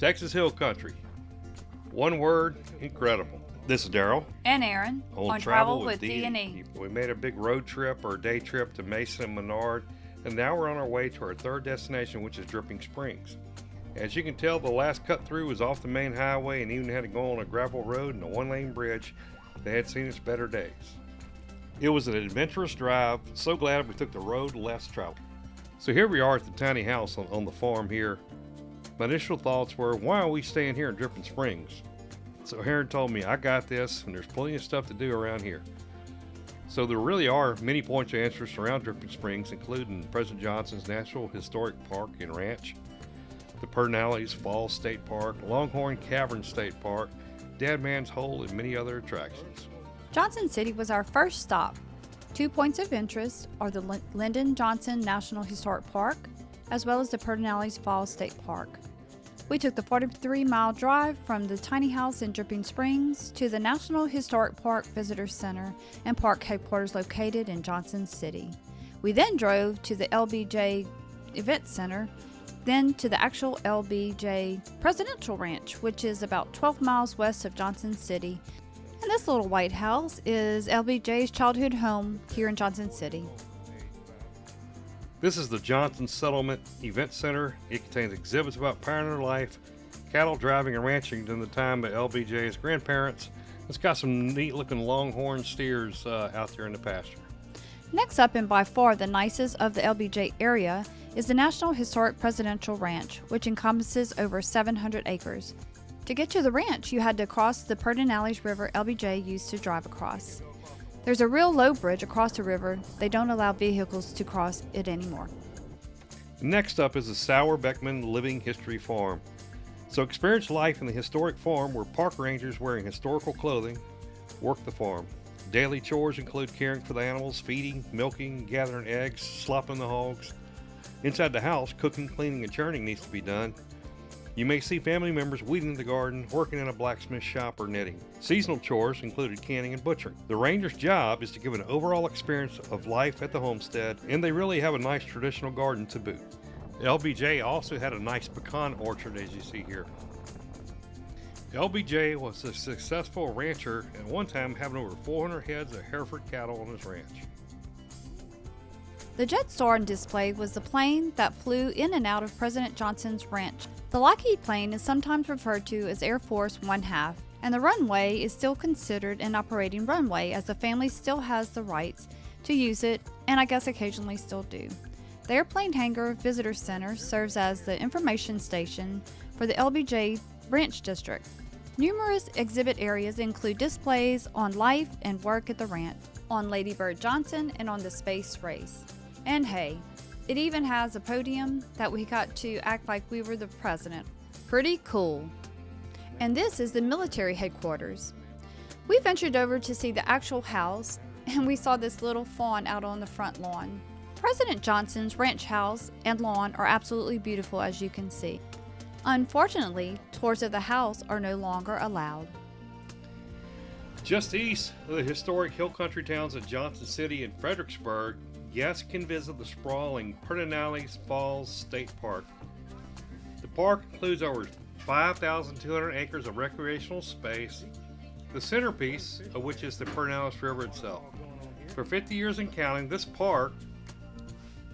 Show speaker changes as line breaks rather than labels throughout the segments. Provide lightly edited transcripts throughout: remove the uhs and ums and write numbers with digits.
Texas Hill Country. One word, incredible. This is Daryl.
And Erin on Travel with D&E.
We made a big road trip or day trip to Mason and Menard, and now we're on our way to our third destination, which is Dripping Springs. As you can tell, the last cut through was off the main highway and even had to go on a gravel road and a one-lane bridge that had seen its better days. It was an adventurous drive, so glad we took the road less traveled. So here we are at the tiny house on the farm here. My initial thoughts were, why are we staying here in Dripping Springs? So Erin told me, I got this, and there's plenty of stuff to do around here. So there really are many points of interest around Dripping Springs, including President Johnson's Natural Historic Park and Ranch, the Pedernales Falls State Park, Longhorn Caverns State Park, Dead Man's Hole, and many other attractions.
Johnson City was our first stop. 2 points of interest are the Lyndon Johnson National Historic Park, as well as the Pedernales Falls State Park. We took the 43-mile drive from the tiny house in Dripping Springs to the National Historic Park Visitor Center and park headquarters located in Johnson City. We then drove to the LBJ Event Center, then to the actual LBJ Presidential Ranch, which is about 12 miles west of Johnson City. And this little white house is LBJ's childhood home here in Johnson City.
This is the Johnson Settlement Event Center. It contains exhibits about pioneer life, cattle driving and ranching during the time of LBJ's grandparents. It's got some neat looking longhorn steers out there in the pasture.
Next up, and by far the nicest of the LBJ area, is the National Historic Presidential Ranch, which encompasses over 700 acres. To get to the ranch, you had to cross the Pedernales River LBJ used to drive across. There's a real low bridge across the river. They don't allow vehicles to cross it anymore.
Next up is the Sauer Beckman Living History Farm. So experience life in the historic farm where park rangers wearing historical clothing work the farm. Daily chores include caring for the animals, feeding, milking, gathering eggs, slopping the hogs. Inside the house, cooking, cleaning, and churning needs to be done. You may see family members weeding the garden, working in a blacksmith shop, or knitting. Seasonal chores included canning and butchering. The ranger's job is to give an overall experience of life at the homestead, and they really have a nice traditional garden to boot. LBJ also had a nice pecan orchard, as you see here. LBJ was a successful rancher, at one time having over 400 heads of Hereford cattle on his ranch.
The jet star on display was the plane that flew in and out of President Johnson's ranch. The Lockheed plane is sometimes referred to as Air Force 1/2, and the runway is still considered an operating runway as the family still has the rights to use it, and I guess occasionally still do. The Airplane Hangar Visitor Center serves as the information station for the LBJ Ranch District. Numerous exhibit areas include displays on life and work at the ranch, on Lady Bird Johnson, and on the space race. And hey, it even has a podium that we got to act like we were the president. Pretty cool. And this is the military headquarters. We ventured over to see the actual house, and we saw this little fawn out on the front lawn. President Johnson's ranch house and lawn are absolutely beautiful, as you can see. Unfortunately, tours of the house are no longer allowed.
Just east of the historic hill country towns of Johnson City and Fredericksburg, guests can visit the sprawling Pedernales Falls State Park. The park includes over 5,200 acres of recreational space, the centerpiece of which is the Pedernales River itself. For 50 years and counting, this park,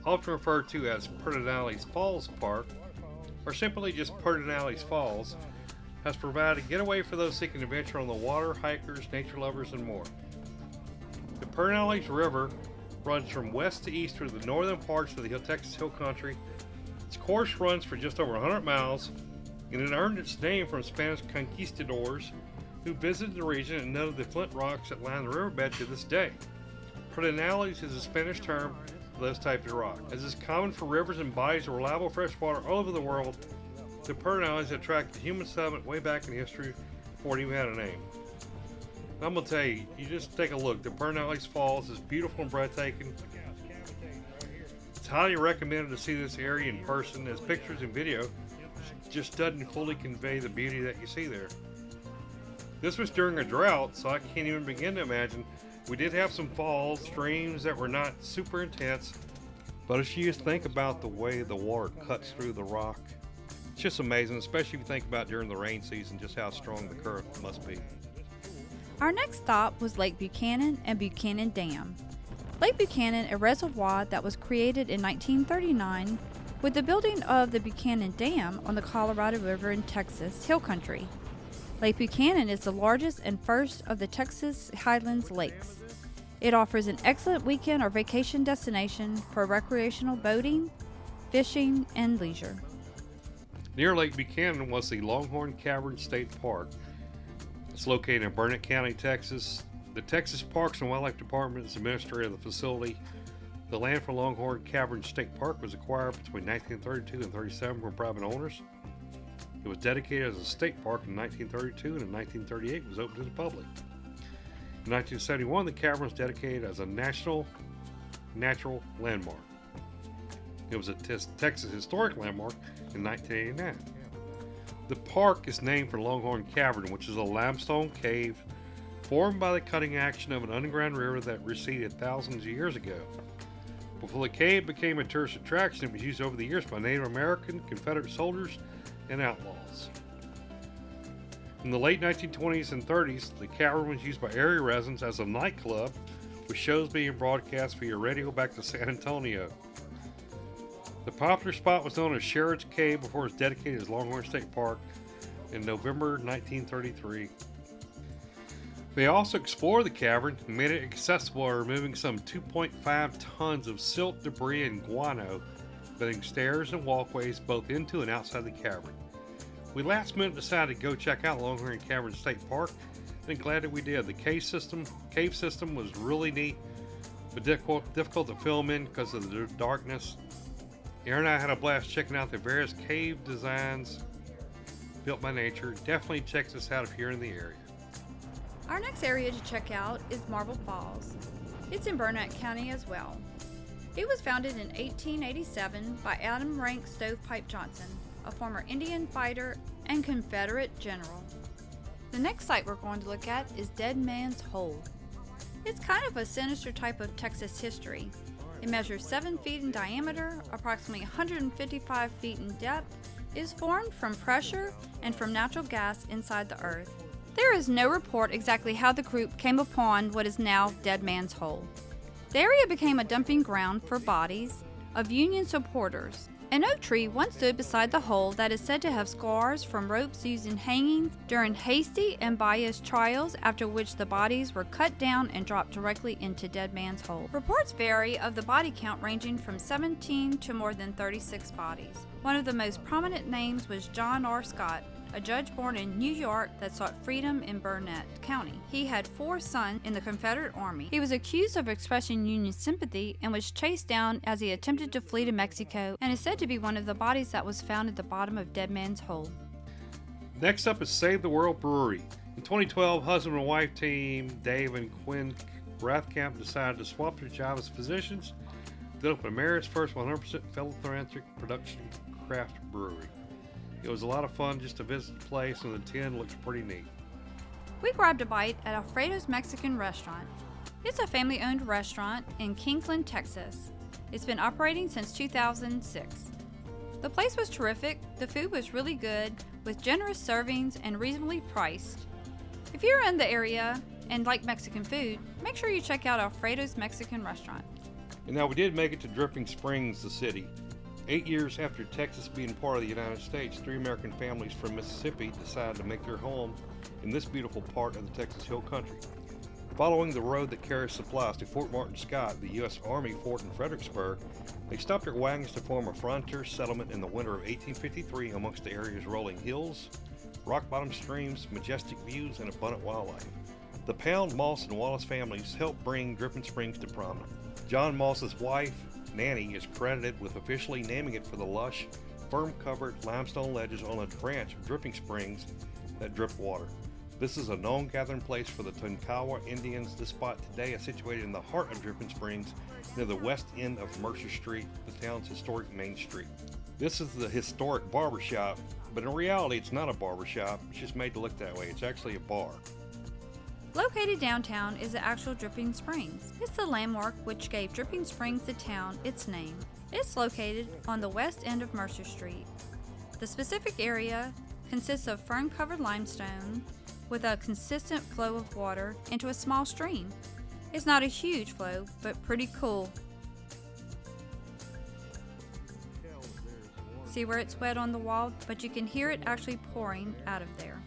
often referred to as Pedernales Falls Park, or simply just Pedernales Falls, has provided a getaway for those seeking adventure on the water, hikers, nature lovers, and more. The Pedernales River runs from west to east through the northern parts of the Texas Hill Country. Its course runs for just over 100 miles, and it earned its name from Spanish conquistadors who visited the region and noted the flint rocks that line the riverbed to this day. Pedernales is a Spanish term for those types of rock. As is common for rivers and bodies of reliable fresh water all over the world, the Pedernales attracted human settlement way back in history before it even had a name. I'm going to tell you, you just take a look. The Pedernales Falls is beautiful and breathtaking. It's highly recommended to see this area in person, as pictures and video just doesn't fully convey the beauty that you see there. This was during a drought, so I can't even begin to imagine. We did have some falls, streams that were not super intense, but if you just think about the way the water cuts through the rock, It's just amazing, especially if you think about during the rain season, just how strong the current must be.
Our next stop was Lake Buchanan and Buchanan Dam. Lake Buchanan, a reservoir that was created in 1939 with the building of the Buchanan Dam on the Colorado River in Texas Hill Country. Lake Buchanan is the largest and first of the Texas Highlands lakes. It offers an excellent weekend or vacation destination for recreational boating, fishing, and leisure.
Near Lake Buchanan was the Longhorn Caverns State Park. It's located in Burnett County, Texas. The Texas Parks and Wildlife Department is the administrator of the facility. The land for Longhorn Caverns State Park was acquired between 1932 and 1937 from private owners. It was dedicated as a state park in 1932 and in 1938 was opened to the public. In 1971, the cavern was dedicated as a national natural landmark. It was a Texas historic landmark in 1989. The park is named for Longhorn Cavern, which is a limestone cave formed by the cutting action of an underground river that receded thousands of years ago. Before the cave became a tourist attraction, it was used over the years by Native American, Confederate soldiers, and outlaws. In the late 1920s and 30s, the cavern was used by area residents as a nightclub, with shows being broadcast via radio back to San Antonio. The popular spot was known as Sherrod's Cave before it was dedicated as Longhorn State Park in November 1933. They also explored the cavern and made it accessible by removing some 2.5 tons of silt, debris, and guano, building stairs and walkways both into and outside the cavern. We last minute decided to go check out Longhorn Caverns State Park, and glad that we did. The cave system was really neat, but difficult to film in because of the darkness. Erin and I had a blast checking out the various cave designs built by nature. Definitely check this out if you're in the area.
Our next area to check out is Marble Falls. It's in Burnett County as well. It was founded in 1887 by Adam Rank Stovepipe Johnson, a former Indian fighter and Confederate general. The next site we're going to look at is Dead Man's Hole. It's kind of a sinister type of Texas history. It measures 7 feet in diameter, approximately 155 feet in depth, is formed from pressure and from natural gas inside the earth. There is no report exactly how the group came upon what is now Dead Man's Hole. The area became a dumping ground for bodies of Union supporters. An oak tree once stood beside the hole that is said to have scars from ropes used in hanging during hasty and biased trials, after which the bodies were cut down and dropped directly into Dead Man's Hole. Reports vary of the body count ranging from 17 to more than 36 bodies. One of the most prominent names was John R. Scott, a judge born in New York that sought freedom in Burnett County. He had 4 sons in the Confederate Army. He was accused of expressing Union sympathy and was chased down as he attempted to flee to Mexico, and is said to be one of the bodies that was found at the bottom of Dead Man's Hole.
Next up is Save the World Brewery. In 2012, husband and wife team Dave and Quinn Rathkamp decided to swap their jobs as physicians to open America's first 100% philanthropic production craft brewery. It was a lot of fun just to visit the place, and the tin looks pretty neat.
We grabbed a bite at Alfredo's Mexican restaurant. It's a family-owned restaurant in Kingsland, Texas. It's been operating since 2006. The place was terrific, the food was really good, with generous servings and reasonably priced. If you're in the area and like Mexican food, make sure you check out Alfredo's Mexican restaurant.
And now we did make it to Dripping Springs, the city. 8 years after Texas being part of the United States, 3 American families from Mississippi decided to make their home in this beautiful part of the Texas Hill Country. Following the road that carries supplies to Fort Martin Scott, the U.S. Army fort in Fredericksburg, they stopped their wagons to form a frontier settlement in the winter of 1853 amongst the area's rolling hills, rock-bottom streams, majestic views, and abundant wildlife. The Pound, Moss, and Wallace families helped bring Dripping Springs to prominence. John Moss's wife, Nanny, is credited with officially naming it for the lush, firm-covered limestone ledges on a branch of Dripping Springs that drip water. This is a known gathering place for the Tonkawa Indians. This spot today is situated in the heart of Dripping Springs, near the west end of Mercer Street, the town's historic main street. This is the historic barbershop, but in reality it's not a barbershop, it's just made to look that way. It's actually a bar.
Located downtown is the actual Dripping Springs. It's the landmark which gave Dripping Springs, the town, its name. It's located on the west end of Mercer Street. The specific area consists of fern-covered limestone with a consistent flow of water into a small stream. It's not a huge flow, but pretty cool. See where it's wet on the wall, but you can hear it actually pouring out of there.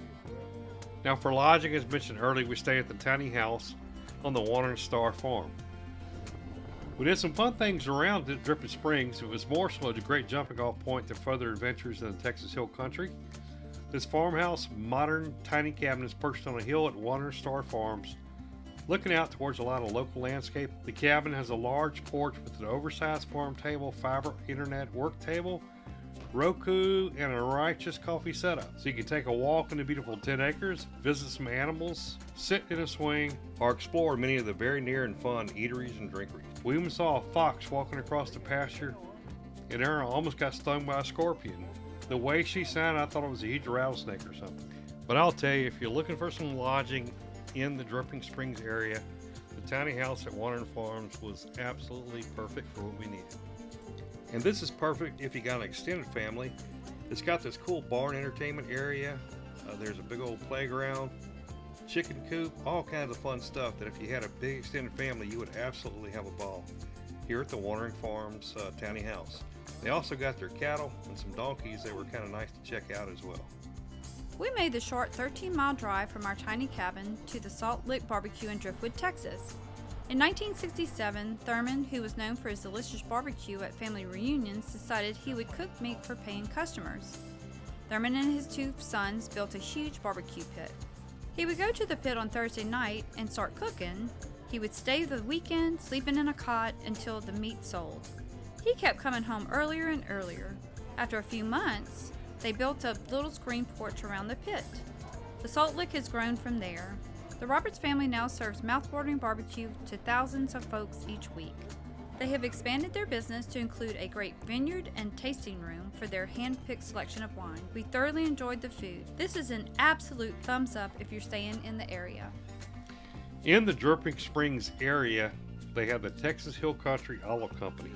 Now for lodging, as mentioned earlier, we stay at the tiny house on the Wanderin Star Farm. We did some fun things around Driftwood Springs. It was more so a great jumping off point to further adventures in the Texas Hill Country. This farmhouse, modern tiny cabin, is perched on a hill at Wanderin Star Farms, looking out towards a lot of local landscape. The cabin has a large porch with an oversized farm table, fiber internet work table, Roku, and a righteous coffee setup. So you can take a walk in the beautiful 10 acres, visit some animals, sit in a swing, or explore many of the very near and fun eateries and drinkeries. We even saw a fox walking across the pasture, and Erin almost got stung by a scorpion. The way she sounded, I thought it was a huge rattlesnake or something. But I'll tell you, if you're looking for some lodging in the Driftwood Springs area, the tiny house at Wanderin Farms was absolutely perfect for what we needed. And this is perfect if you got an extended family. It's got this cool barn entertainment area. There's a big old playground, chicken coop, all kinds of fun stuff that if you had a big extended family, you would absolutely have a ball here at the Wanderin Farms tiny house. They also got their cattle and some donkeys that were kind of nice to check out as well.
We made the short 13-mile drive from our tiny cabin to the Salt Lick Barbecue in Driftwood, Texas. In 1967, Thurman, who was known for his delicious barbecue at family reunions, decided he would cook meat for paying customers. Thurman and his two sons built a huge barbecue pit. He would go to the pit on Thursday night and start cooking. He would stay the weekend, sleeping in a cot until the meat sold. He kept coming home earlier and earlier. After a few months, they built a little screen porch around the pit. The Salt Lick has grown from there. The Roberts family now serves mouth-watering barbecue to thousands of folks each week. They have expanded their business to include a great vineyard and tasting room for their hand-picked selection of wine. We thoroughly enjoyed the food. This is an absolute thumbs up if you're staying in the area.
In the Driftwood Springs area, they have the Texas Hill Country Olive Company.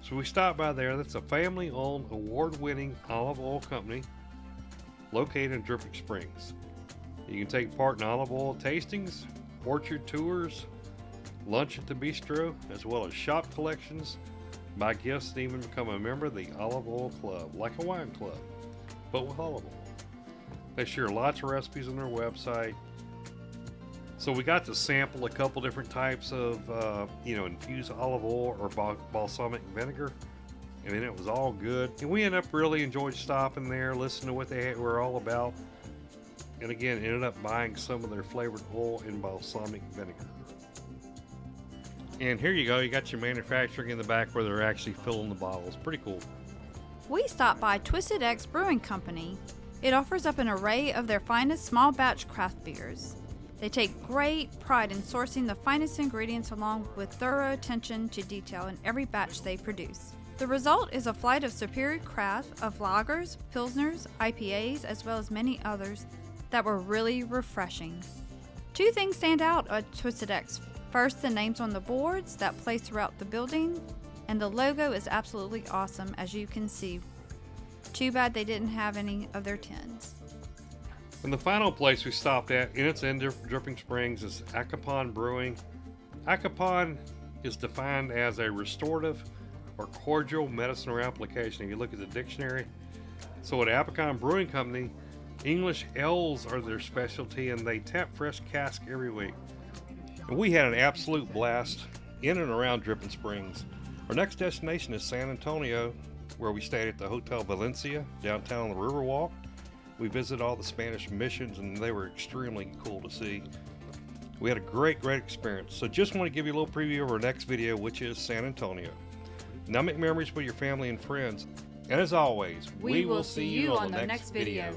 So we stopped by there. That's a family-owned, award-winning olive oil company located in Driftwood Springs. You can take part in olive oil tastings, orchard tours, lunch at the bistro, as well as shop collections, buy gifts, and even become a member of the Olive Oil Club, like a wine club, but with olive oil. They share lots of recipes on their website. So we got to sample a couple different types of, infused olive oil or balsamic vinegar. I mean, it was all good. And we ended up really enjoying stopping there, listening to what they were all about. And again, ended up buying some of their flavored oil and balsamic vinegar. And here you go, you got your manufacturing in the back where they're actually filling the bottles. Pretty cool.
We stopped by Twisted X Brewing Company. It offers up an array of their finest small batch craft beers. They take great pride in sourcing the finest ingredients along with thorough attention to detail in every batch they produce. The result is a flight of superior craft of lagers, pilsners, IPAs, as well as many others that were really refreshing. Two things stand out at Twisted X. First, the names on the boards that place throughout the building, and the logo is absolutely awesome, as you can see. Too bad they didn't have any of their tins.
And the final place we stopped at, and it's in Driftwood Springs, is Apacon Brewing. Apacon is defined as a restorative or cordial medicine or application. If you look at the dictionary. So at Apacon Brewing Company, English ales are their specialty, and they tap fresh cask every week. And we had an absolute blast in and around Driftwood Springs. Our next destination is San Antonio, where we stayed at the Hotel Valencia downtown on the Riverwalk. We visited all the Spanish missions, and they were extremely cool to see. We had a great experience. So just want to give you a little preview of our next video, which is San Antonio. Now make memories with your family and friends. And as always,
we will see you on the next video.